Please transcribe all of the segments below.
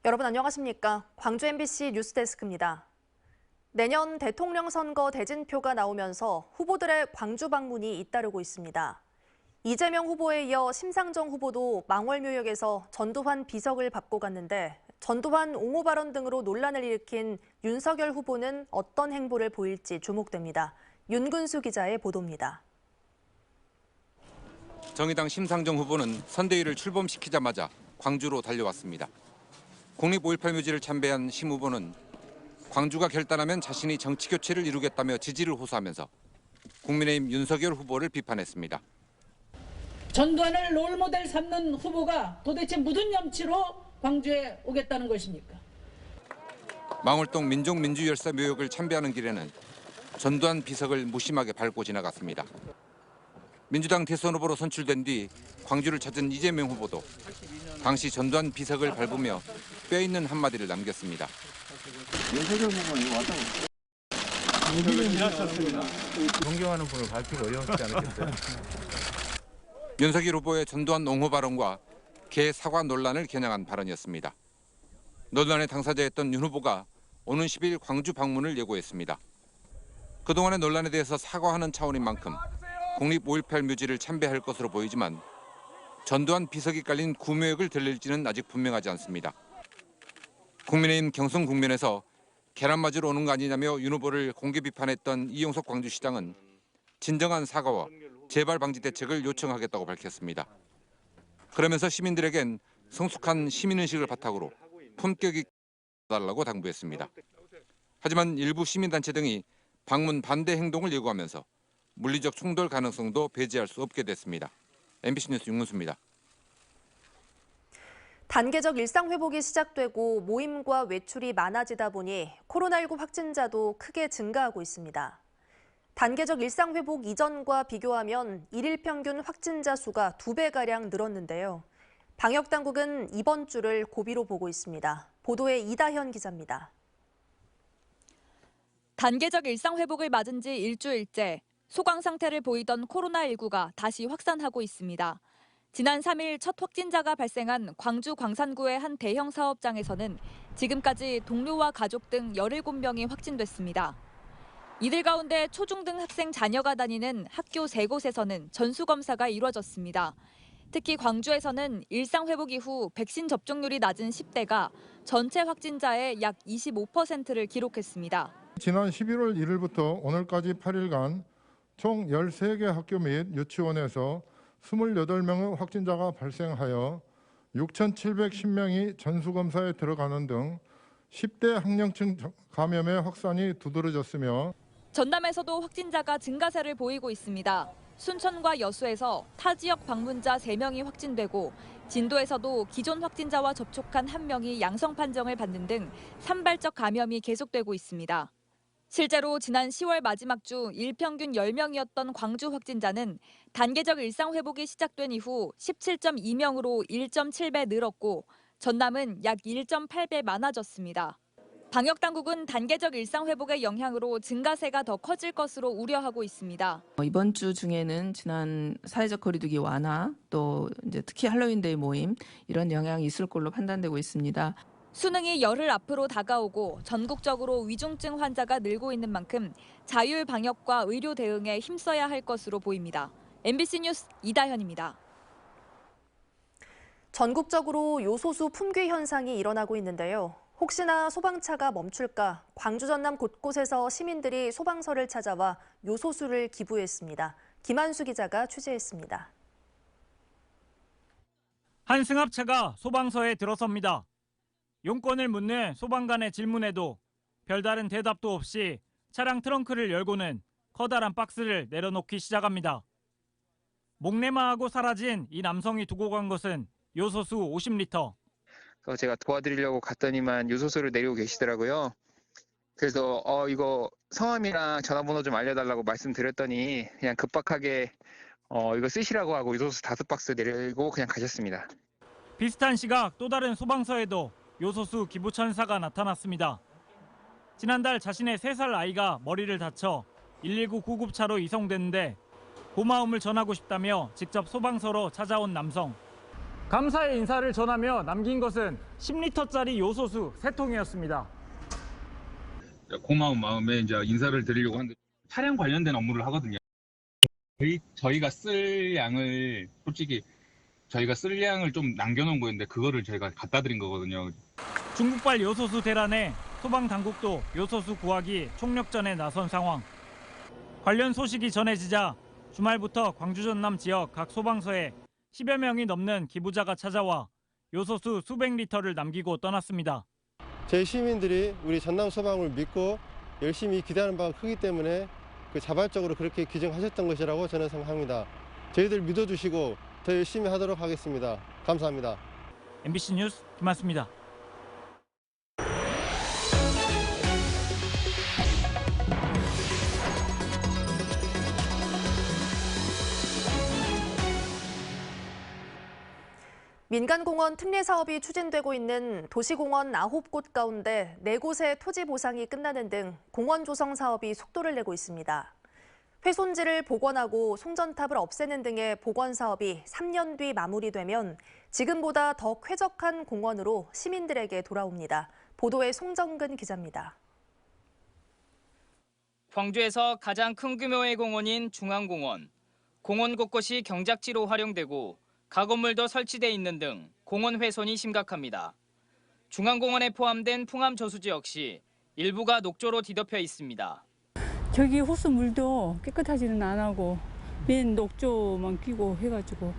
여러분 안녕하십니까? 광주 MBC 뉴스데스크입니다. 내년 대통령 선거 대진표가 나오면서 후보들의 광주 방문이 잇따르고 있습니다. 이재명 후보에 이어 심상정 후보도 망월묘역에서 전두환 비석을 밟고 갔는데 전두환 옹호 발언 등으로 논란을 일으킨 윤석열 후보는 어떤 행보를 보일지 주목됩니다. 윤근수 기자의 보도입니다. 정의당 심상정 후보는 선대위를 출범시키자마자 광주로 달려왔습니다. 국립 5.18 묘지를 참배한 심 후보는 광주가 결단하면 자신이 정치 교체를 이루겠다며 지지를 호소하면서 국민의힘 윤석열 후보를 비판했습니다. 전두환을 롤모델 삼는 후보가 도대체 무슨 염치로 광주에 오겠다는 것입니까? 망월동 민족민주열사 묘역을 참배하는 길에는 전두환 비석을 무심하게 밟고 지나갔습니다. 민주당 대선 후보로 선출된 뒤 광주를 찾은 이재명 후보도 당시 전두환 비석을 밟으며 뼈있는 한마디를 남겼습니다. 윤석열 후보는 이거 왔다고. 존경하는 분을 밟히기 어려웠지 않겠어요? 윤석열 후보의 전두환 옹호 발언과 개 사과 논란을 겨냥한 발언이었습니다. 논란의 당사자였던 윤 후보가 오는 10일 광주 방문을 예고했습니다. 그동안의 논란에 대해서 사과하는 차원인 만큼 국립 5.18 묘지를 참배할 것으로 보이지만 전두환 비석이 깔린 구묘역을 들릴지는 아직 분명하지 않습니다. 국민의힘 경선 국면에서 계란 맞으러 오는 거 아니냐며 윤 후보를 공개 비판했던 이용석 광주시장은 진정한 사과와 재발 방지 대책을 요청하겠다고 밝혔습니다. 그러면서 시민들에겐 성숙한 시민의식을 바탕으로 품격 있게 달라고 당부했습니다. 하지만 일부 시민단체 등이 방문 반대 행동을 예고하면서 물리적 충돌 가능성도 배제할 수 없게 됐습니다. MBC 뉴스 윤근수입니다. 단계적 일상 회복이 시작되고 모임과 외출이 많아지다 보니 코로나19 확진자도 크게 증가하고 있습니다. 단계적 일상 회복 이전과 비교하면 일일 평균 확진자 수가 2배가량 늘었는데요. 방역당국은 이번 주를 고비로 보고 있습니다. 보도에 이다현 기자입니다. 단계적 일상 회복을 맞은 지 일주일째, 소강 상태를 보이던 코로나19가 다시 확산하고 있습니다. 지난 3일 첫 확진자가 발생한 광주 광산구의 한 대형 사업장에서는 지금까지 동료와 가족 등 17명이 확진됐습니다. 이들 가운데 초중등 학생 자녀가 다니는 학교 3곳에서는 전수검사가 이뤄졌습니다. 특히 광주에서는 일상 회복 이후 백신 접종률이 낮은 10대가 전체 확진자의 약 25%를 기록했습니다. 지난 11월 1일부터 오늘까지 8일간 총 13개 학교 및 유치원에서 28명의 확진자가 발생하여 6,710명이 전수검사에 들어가는 등 10대 학령층 감염의 확산이 두드러졌으며 전남에서도 확진자가 증가세를 보이고 있습니다. 순천과 여수에서 타 지역 방문자 3명이 확진되고 진도에서도 기존 확진자와 접촉한 1명이 양성 판정을 받는 등 산발적 감염이 계속되고 있습니다. 실제로 지난 10월 마지막 주 일평균 10명이었던 광주 확진자는 단계적 일상 회복이 시작된 이후 17.2명으로 1.7배 늘었고 전남은 약 1.8배 많아졌습니다. 방역당국은 단계적 일상 회복의 영향으로 증가세가 더 커질 것으로 우려하고 있습니다. 이번 주 중에는 지난 사회적 거리두기 완화, 또 이제 특히 할로윈데이 모임 이런 영향이 있을 걸로 판단되고 있습니다. 수능이 열흘 앞으로 다가오고 전국적으로 위중증 환자가 늘고 있는 만큼 자율 방역과 의료 대응에 힘써야 할 것으로 보입니다. MBC 뉴스 이다현입니다. 전국적으로 요소수 품귀 현상이 일어나고 있는데요. 혹시나 소방차가 멈출까 광주 전남 곳곳에서 시민들이 소방서를 찾아와 요소수를 기부했습니다. 김한수 기자가 취재했습니다. 한 승합차가 소방서에 들어섭니다. 용건을 묻는 소방관의 질문에도 별다른 대답도 없이 차량 트렁크를 열고는 커다란 박스를 내려놓기 시작합니다. 목례마하고 사라진 이 남성이 두고 간 것은 요소수 50리터. 제가 도와드리려고 갔더니만 요소수를 내리고 계시더라고요. 그래서 이거 성함이랑 전화번호 좀 알려달라고 말씀드렸더니 그냥 급박하게 이거 쓰시라고 하고 요소수 5박스 내리고 그냥 가셨습니다. 비슷한 시각 또 다른 소방서에도 요소수 기부 천사가 나타났습니다. 지난달 자신의 3살 아이가 머리를 다쳐 119 구급차로 이송됐는데 고마움을 전하고 싶다며 직접 소방서로 찾아온 남성. 감사의 인사를 전하며 남긴 것은 10리터짜리 요소수 3통이었습니다. 고마운 마음에 이제 인사를 드리려고 하는데 차량 관련된 업무를 하거든요. 저희가 쓸 양을 솔직히 저희가 쓸 양을 좀 남겨놓은 거였는데 그거를 저희가 갖다 드린 거거든요. 중국발 요소수 대란에 소방당국도 요소수 구하기 총력전에 나선 상황. 관련 소식이 전해지자 주말부터 광주 전남 지역 각 소방서에 10여 명이 넘는 기부자가 찾아와 요소수 수백 리터를 남기고 떠났습니다. 저희 시민들이 우리 전남 소방을 믿고 열심히 기대하는 바가 크기 때문에 그 자발적으로 그렇게 규정하셨던 것이라고 저는 생각합니다. 저희들 믿어주시고 더 열심히 하도록 하겠습니다. 감사합니다. MBC 뉴스 김한수입니다. 민간공원 특례 사업이 추진되고 있는 도시공원 9곳 가운데 4곳의 토지 보상이 끝나는 등 공원 조성 사업이 속도를 내고 있습니다. 훼손지를 복원하고 송전탑을 없애는 등의 복원 사업이 3년 뒤 마무리되면 지금보다 더 쾌적한 공원으로 시민들에게 돌아옵니다. 보도에 송정근 기자입니다. 광주에서 가장 큰 규모의 공원인 중앙공원. 공원 곳곳이 경작지로 활용되고 가건물도 설치돼 있는 등 공원 훼손이 심각합니다. 중앙공원에 포함된 풍암 저수지 역시 일부가 녹조로 뒤덮여 있습니다. 저기 호수 물도 깨끗하지는 안 하고 맨 녹조만 끼고 해가지고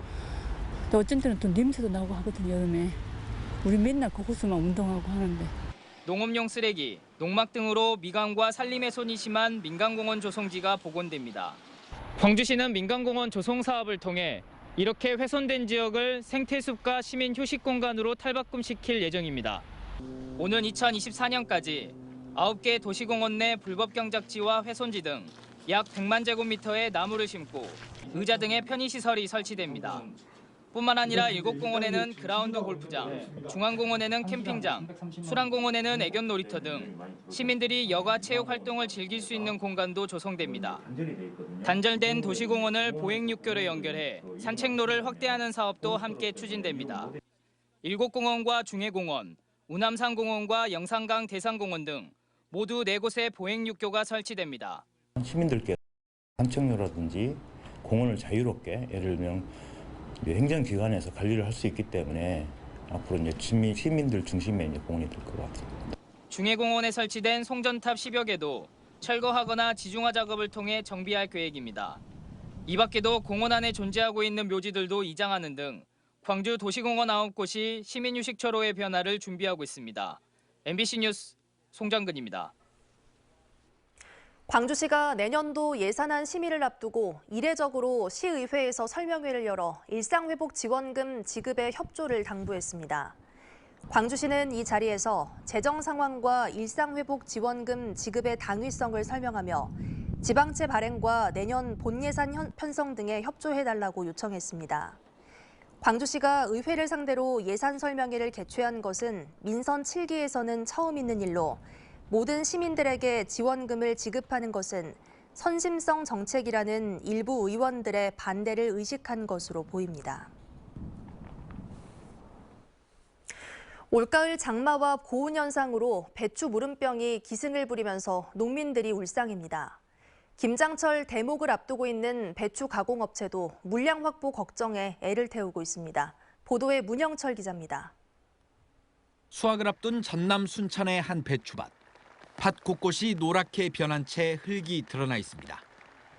또 어쩐 때는 또 냄새도 나고 하거든요, 여름에. 우리 맨날 그 호수만 운동하고 하는데. 농업용 쓰레기, 농막 등으로 미관과 산림 훼손이 심한 민간공원 조성지가 복원됩니다. 광주시는 민간공원 조성 사업을 통해 이렇게 훼손된 지역을 생태숲과 시민 휴식 공간으로 탈바꿈시킬 예정입니다. 오는 2024년까지 9개 도시공원 내 불법 경작지와 훼손지 등 약 100만 제곱미터의 나무를 심고 의자 등의 편의시설이 설치됩니다. 뿐만 아니라 7공원에는 그라운드 골프장, 중앙공원에는 캠핑장, 수랑공원에는 애견 놀이터 등 시민들이 여가 체육 활동을 즐길 수 있는 공간도 조성됩니다. 단절된 도시공원을 보행육교로 연결해 산책로를 확대하는 사업도 함께 추진됩니다. 7공원과 중해공원, 우남산공원과 영산강 대산공원 등 모두 4곳에 보행육교가 설치됩니다. 시민들께 산책로라든지 공원을 자유롭게 예를 들면 행정기관에서 관리를 할 수 있기 때문에 앞으로 이제 시민들 중심의 이제 공원이 될 것 같습니다. 중해공원에 설치된 송전탑 10여 개도 철거하거나 지중화 작업을 통해 정비할 계획입니다. 이 밖에도 공원 안에 존재하고 있는 묘지들도 이장하는 등 광주 도시공원 9곳이 시민휴식처로의 변화를 준비하고 있습니다. MBC 뉴스 송정근입니다. 광주시가 내년도 예산안 심의를 앞두고 이례적으로 시의회에서 설명회를 열어 일상회복 지원금 지급에 협조를 당부했습니다. 광주시는 이 자리에서 재정 상황과 일상회복 지원금 지급의 당위성을 설명하며 지방채 발행과 내년 본예산 편성 등에 협조해달라고 요청했습니다. 광주시가 의회를 상대로 예산 설명회를 개최한 것은 민선 7기에서는 처음 있는 일로 모든 시민들에게 지원금을 지급하는 것은 선심성 정책이라는 일부 의원들의 반대를 의식한 것으로 보입니다. 올가을 장마와 고온 현상으로 배추 무름병이 기승을 부리면서 농민들이 울상입니다. 김장철 대목을 앞두고 있는 배추 가공업체도 물량 확보 걱정에 애를 태우고 있습니다. 보도에 문영철 기자입니다. 수확을 앞둔 전남 순천의 한 배추밭. 밭 곳곳이 노랗게 변한 채 흙이 드러나 있습니다.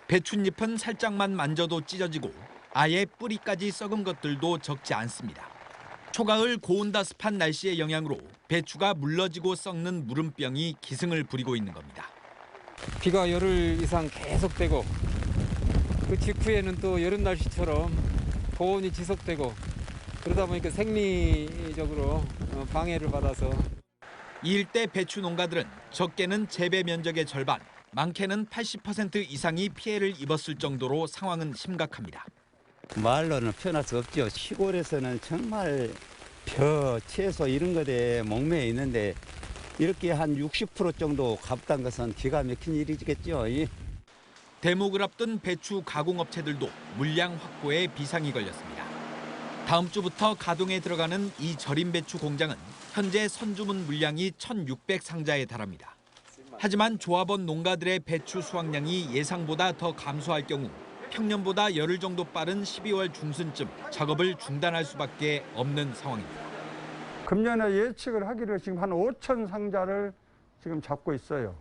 배춧잎은 살짝만 만져도 찢어지고 아예 뿌리까지 썩은 것들도 적지 않습니다. 초가을 고온다습한 날씨의 영향으로 배추가 물러지고 썩는 무름병이 기승을 부리고 있는 겁니다. 비가 열흘 이상 계속되고 그 직후에는 또 여름 날씨처럼 고온이 지속되고 그러다 보니까 생리적으로 방해를 받아서 이 일대 배추 농가들은 적게는 재배 면적의 절반, 많게는 80% 이상이 피해를 입었을 정도로 상황은 심각합니다. 말로는 표현할 수 없죠. 시골에서는 정말 벼, 채소 이런 것에 목매여 있는데 이렇게 한 60% 정도 값단 것은 기가 막힌 일이겠죠. 대목을 앞둔 배추 가공업체들도 물량 확보에 비상이 걸렸습니다. 다음 주부터 가동에 들어가는 이 절임 배추 공장은 현재 선주문 물량이 1,600상자에 달합니다. 하지만 조합원 농가들의 배추 수확량이 예상보다 더 감소할 경우 평년보다 열흘 정도 빠른 12월 중순쯤 작업을 중단할 수밖에 없는 상황입니다. 금년에 예측을 하기로 지금 한 5천 상자를 지금 잡고 있어요.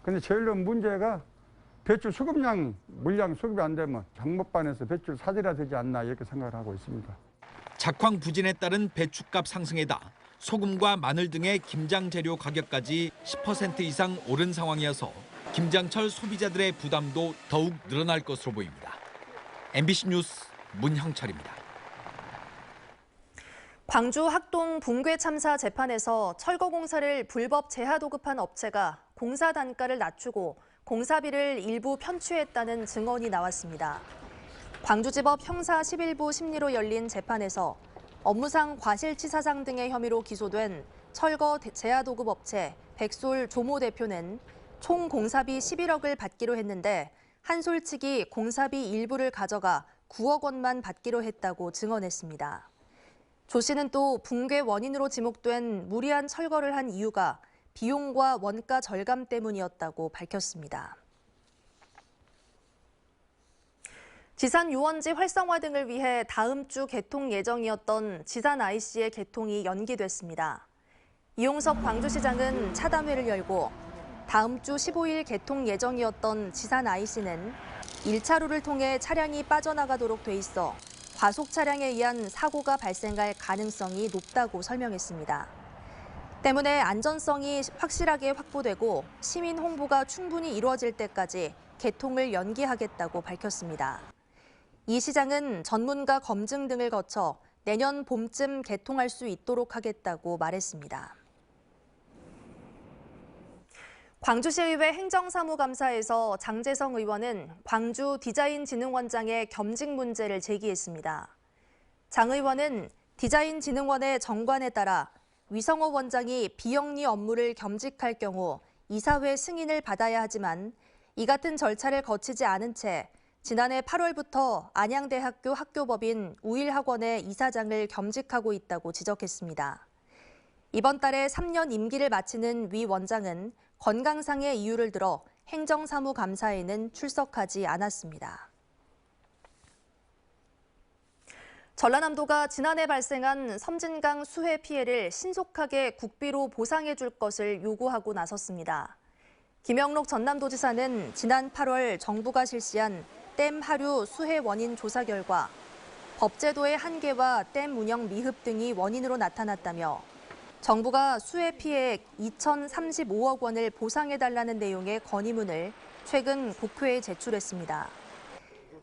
근데 제일 문제가 배추 수급량, 물량 수급이 안 되면 장목반에서 배추를 사들여야 되지 않나 이렇게 생각을 하고 있습니다. 작황 부진에 따른 배추값 상승에다 소금과 마늘 등의 김장 재료 가격까지 10% 이상 오른 상황이어서 김장철 소비자들의 부담도 더욱 늘어날 것으로 보입니다. MBC 뉴스 문형철입니다. 광주 학동 붕괴 참사 재판에서 철거 공사를 불법 재하 도급한 업체가 공사 단가를 낮추고 공사비를 일부 편취했다는 증언이 나왔습니다. 광주지법 형사 11부 심리로 열린 재판에서 업무상 과실치사상 등의 혐의로 기소된 철거 재하 도급 업체 백솔 조모 대표는 총 공사비 11억을 받기로 했는데 한솔 측이 공사비 일부를 가져가 9억 원만 받기로 했다고 증언했습니다. 조 씨는 또 붕괴 원인으로 지목된 무리한 철거를 한 이유가 비용과 원가 절감 때문이었다고 밝혔습니다. 지산 유원지 활성화 등을 위해 다음 주 개통 예정이었던 지산 IC의 개통이 연기됐습니다. 이용석 광주시장은 차담회를 열고 다음 주 15일 개통 예정이었던 지산 IC는 1차로를 통해 차량이 빠져나가도록 돼 있어 과속 차량에 의한 사고가 발생할 가능성이 높다고 설명했습니다. 때문에 안전성이 확실하게 확보되고 시민 홍보가 충분히 이루어질 때까지 개통을 연기하겠다고 밝혔습니다. 이 시장은 전문가 검증 등을 거쳐 내년 봄쯤 개통할 수 있도록 하겠다고 말했습니다. 광주시의회 행정사무감사에서 장재성 의원은 광주 디자인진흥원장의 겸직 문제를 제기했습니다. 장 의원은 디자인진흥원의 정관에 따라 위성호 원장이 비영리 업무를 겸직할 경우 이사회 승인을 받아야 하지만 이 같은 절차를 거치지 않은 채 지난해 8월부터 안양대학교 학교법인 우일학원의 이사장을 겸직하고 있다고 지적했습니다. 이번 달에 3년 임기를 마치는 위 원장은 건강상의 이유를 들어 행정사무감사에는 출석하지 않았습니다. 전라남도가 지난해 발생한 섬진강 수해 피해를 신속하게 국비로 보상해 줄 것을 요구하고 나섰습니다. 김영록 전남도지사는 지난 8월 정부가 실시한 댐 하류 수해 원인 조사 결과 법제도의 한계와 댐 운영 미흡 등이 원인으로 나타났다며 정부가 수해 피해액 2,035억 원을 보상해달라는 내용의 건의문을 최근 국회에 제출했습니다.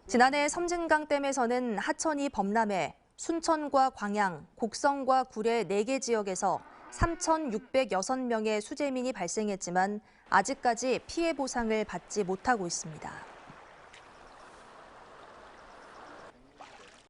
지난해 섬진강댐에서는 하천이 범람해 순천과 광양, 곡성과 구례 4개 지역에서 3,606명의 수재민이 발생했지만 아직까지 피해 보상을 받지 못하고 있습니다.